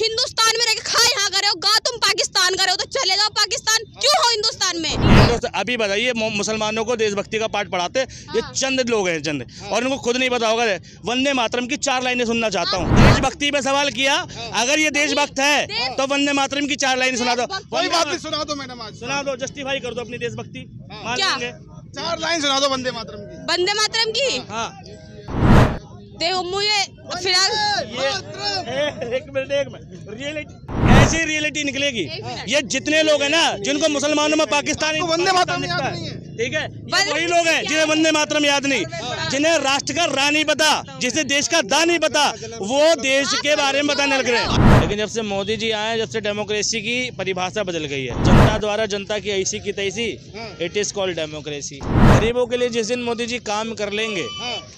हिंदुस्तान में रह के खा यहाँ करे हो, गा तुम पाकिस्तान करे हो तो चले जाओ पाकिस्तान, क्यों हो हिंदुस्तान में? अभी बताइए, मुसलमानों को देशभक्ति का पाठ पढ़ाते ये चंद लोग हैं, चंद, और इनको खुद नहीं पता होगा। वंदे मातरम की 4 लाइनें सुनना चाहता हूँ। देशभक्ति पे सवाल किया, अगर ये देशभक्त है तो वंदे मातरम की 4 लाइनें सुना दो। कोई बात नहीं, सुना दो मैडम, आज सुना दो, जस्टिफाई कर दो अपनी देशभक्ति। क्या 4 लाइन सुना दो वंदे मातरम की। वंदे मातरम की? हाँ, देखो मुझे फिलहाल एक मिनट रियलिटी, ऐसी रियलिटी निकलेगी। ये जितने लोग हैं ना जिनको मुसलमानों में पाकिस्तान वंदे मातरम याद नहीं है, ठीक है, ये वही लोग हैं जिन्हें वंदे मातरम याद नहीं, जिन्हें राष्ट्र का रा नहीं पता, जिसे देश का दा नहीं पता, वो देश के बारे में बताने लग रहे हैं। लेकिन जब से मोदी जी आए, जब से डेमोक्रेसी की परिभाषा बदल गई है। जनता द्वारा जनता की ऐसी की तैसी, इट इज कॉल्ड डेमोक्रेसी। गरीबों के लिए जिस दिन मोदी जी काम कर लेंगे,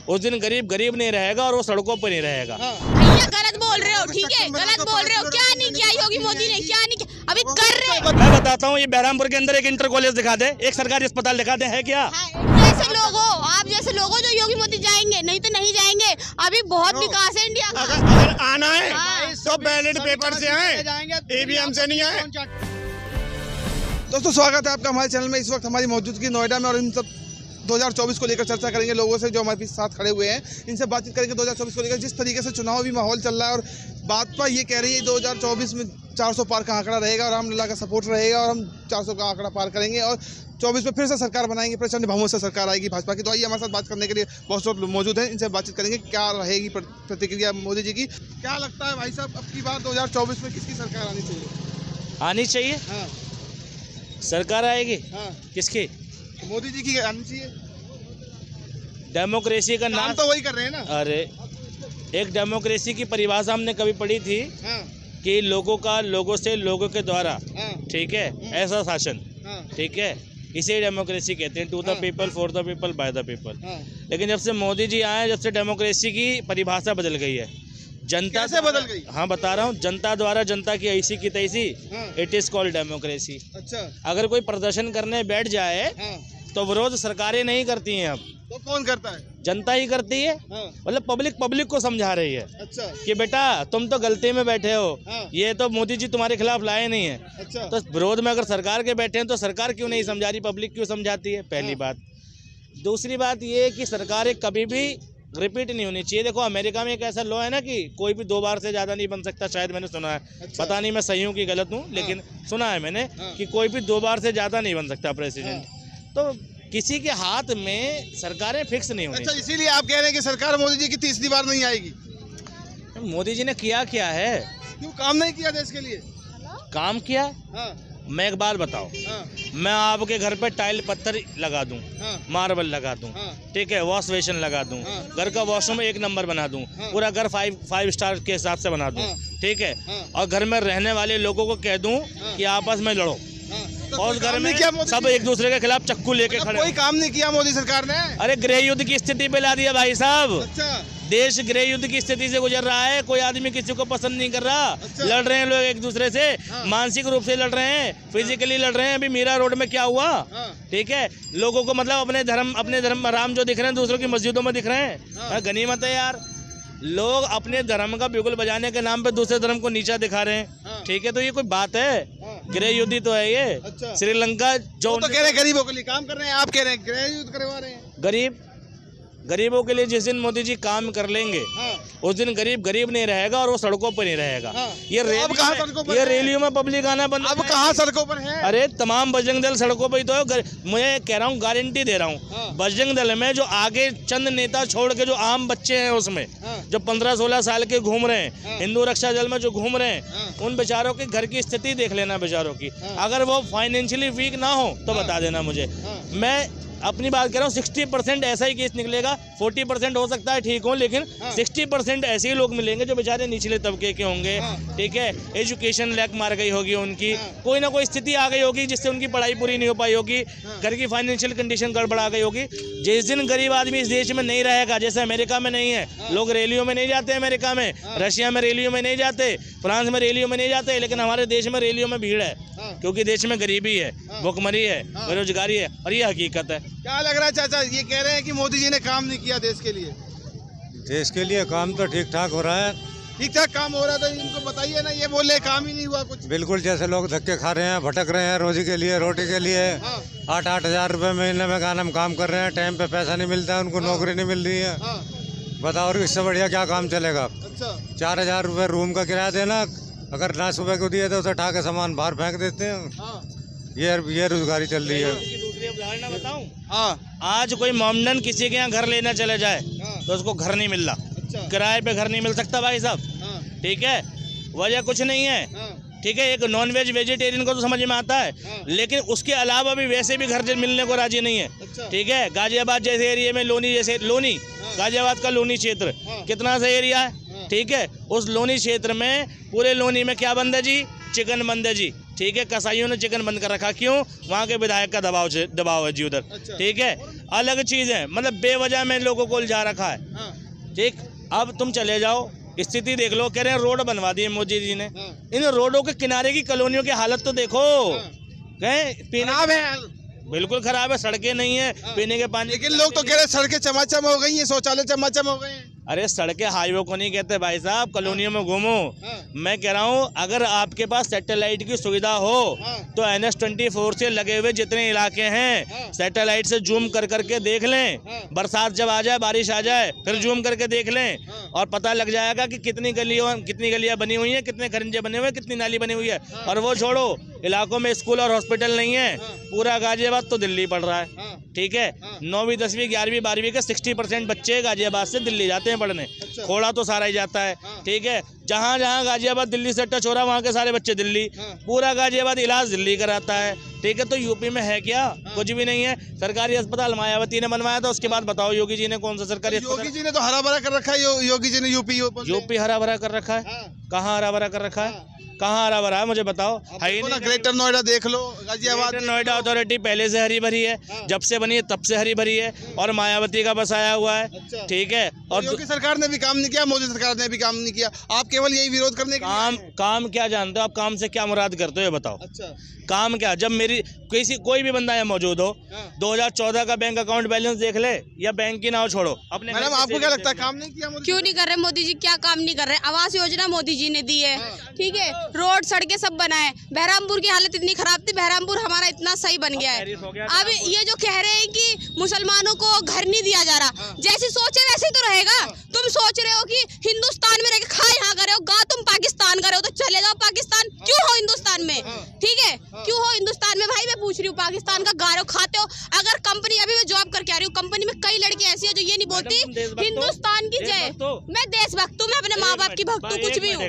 उस दिन गरीब गरीब नहीं रहेगा और वो सड़कों पर नहीं रहेगा। भैया गलत बोल रहे हो, ठीक है, गलत बोल रहे हो। क्या नहीं किया योगी मोदी ने, क्या नहीं किया, अभी कर रहे हैं। मैं बताता हूँ, ये बहरामपुर के अंदर एक इंटर कॉलेज दिखा दे, एक सरकारी अस्पताल दिखा दे, है क्या? जैसे लोग हो, आप जैसे लोग हो जो योगी मोदी जाएंगे, नहीं तो नहीं जाएंगे। अभी बहुत विकास है इंडिया का। अगर आना है तो बैलेट पेपर से आए, ईवीएम से नहीं आए। दोस्तों स्वागत है आपका हमारे चैनल में। इस वक्त हमारी मौजूदगी नोएडा में और इन सब 2024 को लेकर चर्चा करेंगे लोगों से जो हमारे साथ खड़े हुए हैं। इनसे बातचीत करेंगे 2024 को लेकर, जिस तरीके से चुनावी माहौल चल रहा है और भाजपा ये कह रही है 2024 में 400 पार का आंकड़ा रहेगा और रामलला का सपोर्ट रहेगा और हम 400 का आंकड़ा पार करेंगे और 24 में फिर से सरकार बनाएंगे, प्रचंड बहुमत से सरकार आएगी भाजपा की। तो आइए हमारे साथ बात करने के लिए बहुत लोग मौजूद हैं, इनसे बातचीत करेंगे क्या रहेगी प्रतिक्रिया मोदी जी की। क्या लगता है भाई साहब, अब की बार 2024 में किसकी सरकार आनी चाहिए? आनी चाहिए। हाँ, सरकार आएगी। हाँ, किसकी? मोदी जी की आनी चाहिए। डेमोक्रेसी का नाम नाम तो वही कर रहे हैं ना। अरे एक डेमोक्रेसी की परिभाषा हमने कभी पढ़ी थी हाँ, कि लोगों का, लोगों से, लोगों के द्वारा, हाँ, ठीक है, ऐसा शासन, हाँ, ठीक है, इसे डेमोक्रेसी कहते हैं। To the people, for the people, by the people. हाँ। लेकिन जब से मोदी जी आए, जब से डेमोक्रेसी की परिभाषा बदल गई है। जनता कैसे बदल गई? हाँ बता रहा हूँ, जनता द्वारा जनता की ऐसी की तैसी, हाँ। It is called democracy. अच्छा। अगर कोई प्रदर्शन करने बैठ जाए हाँ। तो विरोध सरकारें नहीं करती हैं, अब तो कौन करता है? जनता ही करती है। हाँ। मतलब पब्लिक को समझा रही है अच्छा। कि बेटा तुम तो गलती में बैठे हो, हाँ। ये तो मोदी जी तुम्हारे खिलाफ लाए नहीं है। अच्छा। तो विरोध में अगर सरकार के बैठे हैं तो सरकार क्यों नहीं समझा रही, पब्लिक क्यों समझाती है? पहली बात। दूसरी बात ये है कि सरकारें कभी भी रिपीट नहीं होनी चाहिए। देखो अमेरिका में एक ऐसा लॉ है ना कि कोई भी 2 बार से ज्यादा नहीं बन सकता, शायद मैंने सुना है। अच्छा। पता नहीं मैं सही हूँ कि गलत हूँ, लेकिन सुना है मैंने कि कोई भी 2 बार से ज्यादा नहीं बन सकता प्रेसिडेंट। तो किसी के हाथ में सरकारें फिक्स नहीं होनी। अच्छा, इसीलिए आप कह रहे हैं कि सरकार मोदी जी की तीसरी बार नहीं आएगी? मोदी जी ने किया क्या है? क्यों काम नहीं किया देश के लिए? काम किया। हाँ, मैं एक बात बताओ, हाँ, मैं आपके घर पे टाइल पत्थर लगा दूं, हाँ, मार्बल लगा दूं, हाँ, ठीक है, वॉश बेसिन लगा दूं, हाँ। घर का वॉशरूम 1 नंबर बना दूं, हाँ। पूरा घर 5 स्टार के हिसाब से बना दूं, हाँ। ठीक है, हाँ। और घर में रहने वाले लोगों को कह दूं हाँ। कि आपस में लड़ो, हाँ। तो और कोई घर काम में नहीं किया मोदी सब जी? एक दूसरे के खिलाफ चक्कू लेके मतलब खड़े कोई हो। काम नहीं किया मोदी सरकार ने? अरे गृह युद्ध की स्थिति पे ला दिया भाई साहब। अच्छा। देश गृह युद्ध की स्थिति से गुजर रहा है, कोई आदमी किसी को पसंद नहीं कर रहा। अच्छा। लड़ रहे हैं लोग एक दूसरे से, हाँ। मानसिक रूप से लड़ रहे हैं, फिजिकली लड़ रहे हैं। अभी मीरा रोड में क्या हुआ, हाँ। ठीक है, लोगों को मतलब अपने धर्म राम जो दिख रहे हैं दूसरों की मस्जिदों में दिख रहे हैं। हाँ। गनीमत है यार, लोग अपने धर्म का बिगुल बजाने के नाम पे दूसरे धर्म को नीचा दिखा रहे हैं, हाँ। ठीक है, तो ये कोई बात है? हाँ। गृह युद्ध ही तो है ये। अच्छा। श्रीलंका जो वो तो कह रहे हैं गरीबों के लिए काम कर रहे हैं, आप कह रहे हैं गृह युद्ध करवा रहे हैं। गरीबों के लिए जिस दिन मोदी जी काम कर लेंगे, हाँ। उस दिन गरीब गरीब नहीं रहेगा और वो सड़कों पर नहीं रहेगा। हाँ। ये तो अब कहाँ सड़कों पर ये है? रैलियों में पब्लिक आना बंद। अब कहाँ सड़कों पर है? अरे तमाम बजरंग दल सड़कों पर ही तो है। मैं कह रहा हूँ, गारंटी दे रहा हूँ, हाँ। बजरंग दल में जो आगे चंद नेता छोड़ के जो आम बच्चे हैं उसमें, हाँ। जो 15-16 साल के घूम रहे हैं, हाँ। हिंदू रक्षा दल में जो घूम रहे हैं, हाँ। उन बेचारों के घर की स्थिति देख लेना बेचारों की। हाँ। अगर वो फाइनेंशियली वीक ना हो तो हाँ। बता देना मुझे। हाँ। मैं अपनी बात कर रहा हूँ, 60% ऐसा ही केस निकलेगा, 40% हो सकता है ठीक हो, लेकिन हाँ। 60% ऐसे ही लोग मिलेंगे जो बेचारे निचले तबके के होंगे, हाँ। ठीक है, एजुकेशन लैक मार गई होगी उनकी, हाँ। कोई ना कोई स्थिति आ गई होगी जिससे उनकी पढ़ाई पूरी नहीं हो पाई होगी, हाँ। घर की फाइनेंशियल कंडीशन गड़बड़ा गई होगी। जिस दिन गरीब आदमी इस देश में नहीं रहेगा, जैसे अमेरिका में नहीं है, हाँ। लोग रैलियों में नहीं जाते, अमेरिका में, हाँ। रशिया में रैलियों में नहीं जाते, फ्रांस में रैलियों में नहीं जाते, लेकिन हमारे देश में रैलियों में भीड़ है, हाँ। क्योंकि देश में गरीबी है, हाँ। भुखमरी है, हाँ। बेरोजगारी है, और ये हकीकत है। क्या लग रहा है चाचा, ये कह रहे हैं कि मोदी जी ने काम नहीं किया देश के लिए? देश के लिए काम तो ठीक ठाक हो रहा है, ठीक ठाक काम हो रहा था, इनको बताइए ना, ये बोल रहे काम ही नहीं हुआ कुछ। बिल्कुल, जैसे लोग धक्के खा रहे हैं, भटक रहे हैं रोजी के लिए, रोटी के लिए। 8-8 हजार रुपए महीने में हम काम कर रहे हैं, टाइम पे पैसा नहीं मिलता है, उनको नौकरी नहीं मिल रही है। बताओ, और इससे बढ़िया क्या काम चलेगा। अच्छा, 4,000 रुपए रूम का किराया देना, अगर ना सुबह को दिए तो उसे उठा के सामान बाहर फेंक देते हैं। ये रोजगारी चल रही है। दूसरी उदाहरण बताऊं, हाँ, आज कोई मोमडन किसी के यहाँ घर लेना चले जाए तो उसको घर नहीं मिल रहा, अच्छा, किराए पे घर नहीं मिल सकता भाई साहब। हाँ, ठीक है, वजह कुछ नहीं है। हाँ, ठीक है, एक नॉन वेज वेजिटेरियन को तो समझ में आता है, लेकिन उसके अलावा भी वैसे भी घर मिलने को राजी नहीं है। अच्छा, ठीक है, गाजियाबाद जैसे एरिया में लोनी गाजियाबाद का लोनी क्षेत्र कितना सा एरिया है। ठीक है, उस लोनी क्षेत्र में पूरे लोनी में क्या बंद है जी? चिकन बंद है जी। ठीक है, कसाईयों ने चिकन बंद कर रखा, क्यों? वहाँ के विधायक का दबाव है जी उधर। अच्छा। ठीक है, अलग चीज है, मतलब बेवजह में लोगों को उलझा रखा है। हाँ, ठीक, अब तुम चले जाओ, स्थिति देख लो, कह रहे हैं रोड बनवा दी है मोदी जी ने। इन रोडों के किनारे की कॉलोनियों की हालत तो देखो, कहें पीने खराब है, बिल्कुल खराब है, सड़कें नहीं है, पीने के पानी। लेकिन लोग तो कह रहे सड़कें चमाचम हो गई हैं, शौचालय चमाचम हो गए हैं। अरे सड़कें हाईवे को नहीं कहते भाई साहब, कॉलोनियों में घूमो। मैं कह रहा हूँ, अगर आपके पास सैटेलाइट की सुविधा हो तो NH24 से लगे हुए जितने इलाके हैं सैटेलाइट से जूम कर करके देख लें। बरसात जब आ जाए, बारिश आ जाए, फिर जूम करके देख लें और पता लग जाएगा कि कितनी गलियां बनी हुई हैं, कितने खरिंजे बने हुए हैं, कितनी नाली बनी हुई है। और वो छोड़ो, इलाकों में स्कूल और हॉस्पिटल नहीं है। पूरा गाजियाबाद तो दिल्ली पढ़ रहा है। ठीक है, 9वीं 10वीं 11वीं 12वीं के 60% बच्चे गाजियाबाद से दिल्ली जाते हैं पढ़ने। खोड़ा तो सारा ही जाता है। ठीक है, जहाँ जहाँ गाजियाबाद दिल्ली से टच हो रहा है वहाँ के सारे बच्चे दिल्ली, पूरा गाजियाबाद इलाज दिल्ली कराता है। ठीक है, तो यूपी में है क्या? कुछ भी नहीं है। सरकारी अस्पताल मायावती ने बनवाया था, उसके बाद बताओ योगी जी ने कौन सा सरकारी अस्पताल? योगी जी ने तो हरा भरा कर रखा है, योगी जी ने यूपी हरा भरा कर रखा है। कहाँ हरा भरा कर रखा है? कहाँ हरा भरा है मुझे बताओ। ग्रेटर नोएडा देख लो, गाजियाबाद नोएडा अथॉरिटी पहले से हरी भरी है, जब से बनी है तब से हरी भरी है, और मायावती का बस आया हुआ है। ठीक है, और योगी सरकार ने भी काम नहीं किया, मोदी सरकार ने भी काम नहीं किया, आप केवल यही विरोध करने के लिए काम क्या जानते हो आप? काम से क्या मुराद करते हो ये बताओ। अच्छा, काम क्या? जब मेरी कोई भी बंदा यहाँ मौजूद हो, 2014 का बैंक अकाउंट बैलेंस देख ले, या बैंक की नाव छोड़ो अपने। मैडम आपको क्या लगता है काम नहीं किया मोदी? क्यों नहीं कर रहे मोदी जी? क्या काम नहीं कर रहे? आवास योजना मोदी जी ने दी है। ठीक है, रोड सड़कें सब बनाए। बहरामपुर की हालत इतनी खराब थी, बहरामपुर हमारा इतना सही बन गया है। अब ये जो कह रहे हैं कि मुसलमानों को घर नहीं दिया जा रहा, जैसी सोचे वैसे ही तो रहेगा। तुम सोच रहे हो कि हिंदुस्तान में रह के खा यहाँ करे हो, गा तुम पाकिस्तान करे हो, तो चले जाओ पाकिस्तान। क्यों हो हिंदुस्तान में? ठीक है, क्यों हो हिंदुस्तान में? भाई मैं पूछ रही हूँ, पाकिस्तान का गा रहे हो, खाते हो। अगर कंपनी, अभी मैं जॉब करके आ रही हूँ, कंपनी में कई लड़की ऐसी है जो ये नहीं बोलती हिंदुस्तान की जय। मैं देशभक्त हूँ, मैं अपने माँ बाप की भक्त हूँ, कुछ भी हूँ।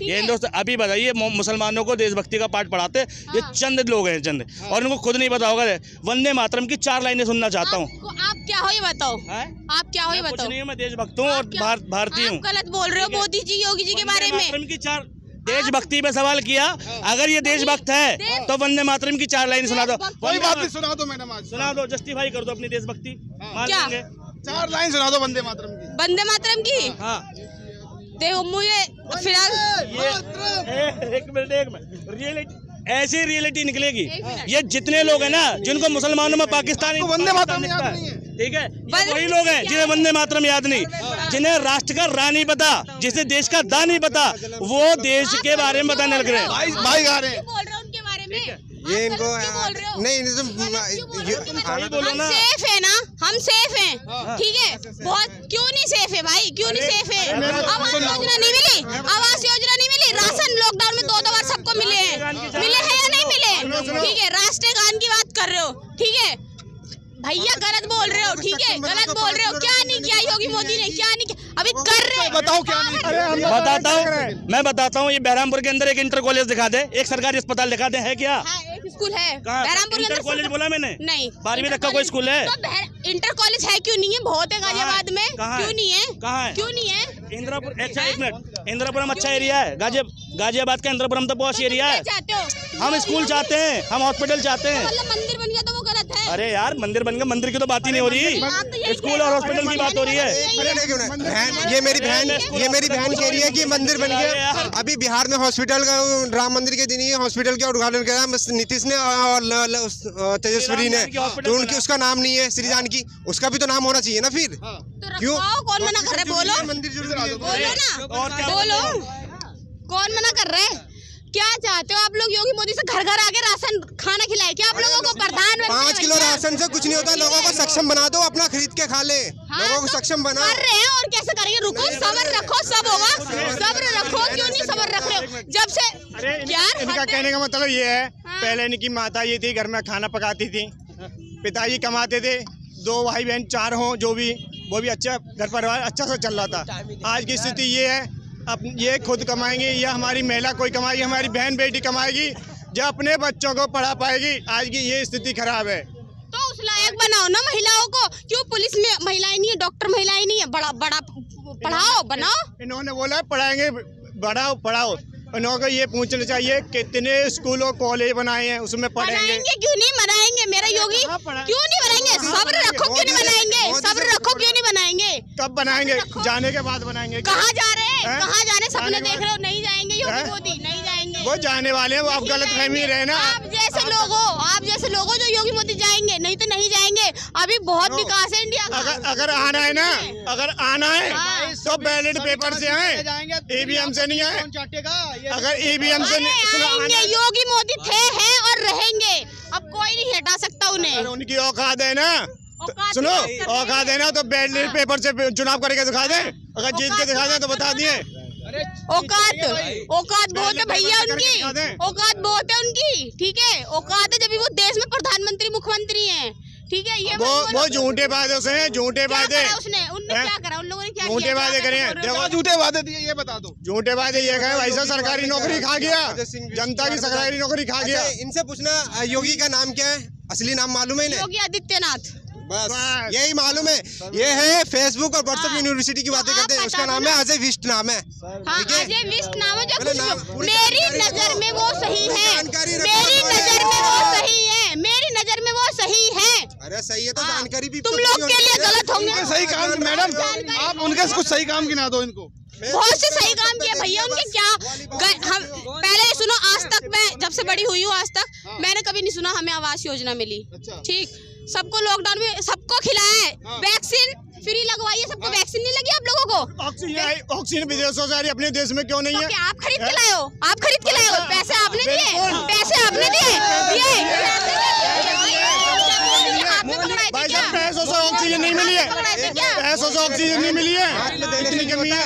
ये हिंदुस्तान, अभी बताइए मुसलमानों को देशभक्ति का पाठ पढ़ाते ये चंद लोग हैं, चंद, और उनको खुद नहीं पता होगा। वंदे मातरम की 4 लाइनें सुनना चाहता हूँ। आप क्या हो ये बताओ? आप क्या हो ये बताओ? नहीं, मैं देशभक्त हूँ और भारतीय हूँ। गलत बोल रहे हो मोदी जी, योगी जी के बारे में। देशभक्ति पे सवाल किया, अगर ये देशभक्त है तो वंदे मातरम की 4 लाइन सुना दो। कोई बात नहीं, सुना दो मैडम, आज सुना दो, जस्टिफाई कर दो अपनी देशभक्ति। क्या? 4 लाइन सुना दो वंदे मातरम की। वंदे मातरम की? हाँ, देखो मुझे फिलहाल एक मिनट रियलिटी, ऐसी रियलिटी निकलेगी। ये जितने लोग हैं ना जिनको मुसलमानों में पाकिस्तानी वंदे मातरम याद नहीं है। ठीक है, ये वही लोग हैं जिन्हें वंदे मातरम याद नहीं, जिन्हें राष्ट्र का रा नहीं पता, जिसे देश का दा नहीं पता, वो देश के बारे में बताने लग रहे हैं। भाई गा रहे हैं, बोल रहे हो उनके बारे में। ये इनको नहीं, हम सेफ है ना, हम सेफ हैं। ठीक है, बहुत क्यों नहीं सेफ है भाई? क्यों नहीं सेफ है? आवास योजना नहीं मिली, आवास योजना नहीं मिली, राशन लॉकडाउन में 2 बार सबको मिले हैं, मिले हैं या नहीं मिले? ठीक है, राष्ट्रीय गान की बात कर रहे हो। ठीक है भैया, गलत बोल रहे हो। ठीक है, गलत बोल रहे हो। क्या नहीं किया योगी मोदी ने? क्या नहीं किया? अभी कर रहे हैं, बताओ क्या नहीं किया? मैं बताता हूँ। ये बहरामपुर के अंदर एक इंटर कॉलेज दिखा दे, एक सरकारी अस्पताल दिखा दे, है क्या? एक स्कूल है बहरामपुर के इंटर अंदर। कॉलेज बोला मैंने? नहीं, 12वीं तक का कोई स्कूल है? तो इंटर कॉलेज है क्यों नहीं है? बहुत है गाजियाबाद में। क्यों नहीं है? कहाँ है? क्यों नहीं है? इंद्रापुर, अच्छा एक मिनट, इंद्रापुरम अच्छा एरिया है। गाजियाबाद का इंद्रापुरम तो बहुत एरिया है। चाहते हो? हम स्कूल चाहते हैं, हम हॉस्पिटल चाहते हैं। मतलब मंदिर बन गया तो वो गलत बात है। अरे यार मंदिर बन गया, मंदिर की तो बात ही नहीं हो रही, स्कूल और हॉस्पिटल की बात हो रही है। ये मेरी बहन कह रही है कि मंदिर बन गया। अभी बिहार में हॉस्पिटल का राम मंदिर के दिन ही हॉस्पिटल का उद्घाटन किया नीतीश ने और तेजस्वी ने, तो उनकी उसका नाम नहीं है श्री जानकी, उसका भी तो नाम होना चाहिए ना फिर। क्यों कौन मना कर रहे? बोलो, मंदिर जरूरी बोलो ना, बोलो कौन मना कर रहे हैं? क्या चाहते हो आप लोग? योगी मोदी से घर घर आके राशन खाना खिलाए क्या आप लोगों को? प्रधानमंत्री 5 किलो राशन से कुछ नहीं होता, लोगों को सक्षम बना दो, अपना खरीद के खा ले। हाँ, लोगों को तो सक्षम बना कर रहे हैं और कैसे करेंगे? रुको, सब्र रखो, सब होगा, सब्र रखो। क्यों नहीं सब्र रख रहे हो? जब से क्या इनका कहने का मतलब ये है, पहले इनकी माता ये थी, घर में खाना पकाती थी, पिताजी कमाते थे, 2 भाई बहन 4 हों जो भी, वो भी अच्छा घर परिवार अच्छा से चल रहा था। आज की स्थिति ये है, अब ये खुद कमाएंगे या हमारी महिला कोई कमाएगी, हमारी बहन बेटी कमाएगी जो अपने बच्चों को पढ़ा पाएगी। आज की ये स्थिति खराब है। तो उस लायक बनाओ ना महिलाओं को। क्यों पुलिस में महिलाएं नहीं है, डॉक्टर महिलाएं नहीं है? बड़ा बड़ा पढ़ाओ, बनाओ। इन्होंने बोला पढ़ाएंगे, बढ़ाओ पढ़ाओ। इन्हों को ये पूछना चाहिए कितने स्कूल और कॉलेज बनाए हैं, उसमें पढ़ेंगे। क्यों नहीं बनाएंगे? मेरा योगी क्यों नहीं बनाएंगे? सब्र रखो, क्यों नहीं बनाएंगे? सब्र रखो, क्यों नहीं बनाएंगे? कब बनाएंगे? जाने के बाद बनाएंगे। कहाँ जा रहे हैं? कहाँ जाने? सपने देख रहे हो? नहीं जाएंगे योगी मोदी, नहीं जाएंगे। वो जाने वाले हैं, वो आप गलत फहमी रहे ना। आप जैसे लोग हो जो योगी मोदी जाएंगे, नहीं तो नहीं जाएंगे। अभी बहुत विकास है इंडिया का। अगर आना है ना, अगर आना है तो बैलेट पेपर से आए, ईवीएम से नहीं आए। अगर ईवीएम से आएंगे, योगी मोदी थे, हैं और रहेंगे। अब कोई नहीं हटा सकता उन्हें। उनकी औकात है ना, सुनो औकात है ना, तो बैलेट पेपर से चुनाव करके दिखा दें। अगर जीत के दिखा दें तो बता दिए। औकात बहुत है भैया उनकी, औकात बहुत है उनकी, ठीक है। औकात है जब भी वो देश में प्रधानमंत्री मुख्यमंत्री हैं, ठीक है। ये वो झूठे वादे से हैं, झूठे वादे। उनने क्या करा? उन लोगों ने क्या झूठे वादे करे हैं। देखो झूठे वादे दिए, ये बता दो। झूठे वादे ये कहे ऐसा सरकारी नौकरी खा गया, जनता की सरकारी नौकरी खा गया। इनसे पूछना योगी का नाम क्या है, असली नाम मालूम है इन्हें? योगी आदित्यनाथ, बस यही मालूम है। ये है फेसबुक और व्हाट्सएप यूनिवर्सिटी की बातें करते हैं, उसका नाम है अजय विष्ट नाम है। अजय विष्ट नाम है। जो मेरी नजर में वो सही है, मेरी नजर में वो सही है, मेरी नजर में वो सही है। अरे सही है तो जानकारी भी तुम लोग के लिए गलत होंगे। सही काम मैडम, आप उनके कुछ सही काम गिना दो इनको। बहुत से सही काम किए भैया उनके। क्या हम पहले सुनो, आज तक मैं जब से बड़ी हुई हूँ, आज तक मैंने कभी नहीं सुना हमें आवास योजना मिली। ठीक, सबको लॉकडाउन में सबको खिलाया है, वैक्सीन फ्री लगवाई है सबको। वैक्सीन नहीं लगी आप लोगों को? ऑक्सीजन विदेशों से आ रही, अपने देश में क्यों नहीं है? क्या आप खरीद के लाए हो? आप खरीद के लाए हो? पैसे आपने दिए, पैसे आपने दिए। भाई साहब पैसों से ऑक्सीजन नहीं मिली है, पैसों से ऑक्सीजन नहीं मिली है, इतनी कमी है।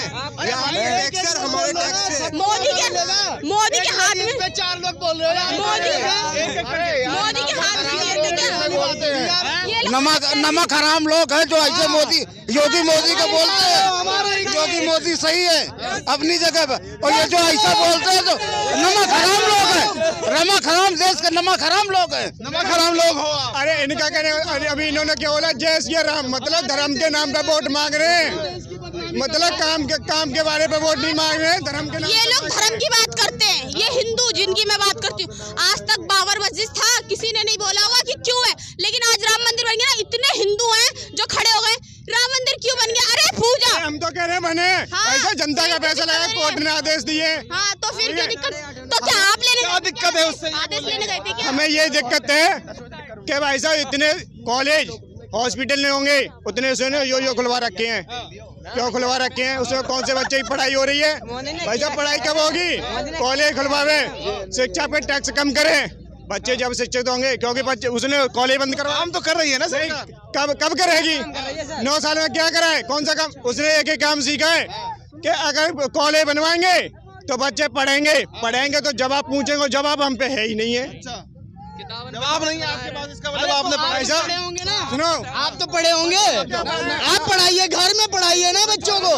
मोदी के हाथ में 4 लोग बोल रहे हो, मोदी के हाथ में नमक हराम लोग हैं जो ऐसे योगी मोदी को बोलते हैं। योगी मोदी सही है अपनी जगह पर, और ये जो ऐसा बोलते हैं तो नमक हराम लोग हैं। नमक हराम, देश के नमक हराम लोग हैं, नमक हराम लोग हो। अरे इनका कहने, अभी इन्होंने क्या बोला, जय श्री राम, मतलब धर्म के नाम पे वोट मांग रहे हैं, मतलब काम के बारे पे वोट नहीं मांग रहे हैं, धर्म के नाम। ये लोग धर्म की बात करते हैं, ये हिंदू जिनकी मैं बात करती हूँ। आज तक बाबर मस्जिद था, किसी ने नहीं बोला होगा कि क्यों है, लेकिन आज राम मंदिर बन गया ना, इतने हिंदू हैं जो खड़े हो गए, राम मंदिर क्यों बन गया? अरे पूजा, हम तो कह रहे हैं बने। हाँ, ऐसा जनता का पैसा लगा, कोर्ट ने आदेश दिए। हाँ, तो फिर क्या दिक्कत? तो क्या आप लेने क्या दिक्कत है उससे? आदेश लेने गए थे क्या? हमें ये दिक्कत है कि भाई साहब इतने कॉलेज हॉस्पिटल नहीं होंगे, उतने उसने यो खुलवा रखे हैं। क्यों खुलवा रखे हैं? उसमें कौन से बच्चे की पढ़ाई हो रही है? भाई साहब पढ़ाई कब होगी? कॉलेज खुलवावे, शिक्षा पे टैक्स कम करें, बच्चे जब शिक्षित होंगे, क्योंकि बच्चे उसने कॉलेज बंद करवा, काम तो कर रही है ना सरकार। कब करेगी? 9 साल में क्या करा है? कौन सा काम? उसने एक ही काम सीखा है कि अगर कॉलेज बनवाएंगे तो बच्चे पढ़ेंगे तो जवाब पूछेंगे, जवाब हम पे है ही नहीं है। जवाब नहीं है आपके पास, इसका मतलब आपने पढ़े होंगे ना। सुनो, आप तो पढ़े होंगे, आप पढ़ाइए, घर में पढ़ाइए ना बच्चों को।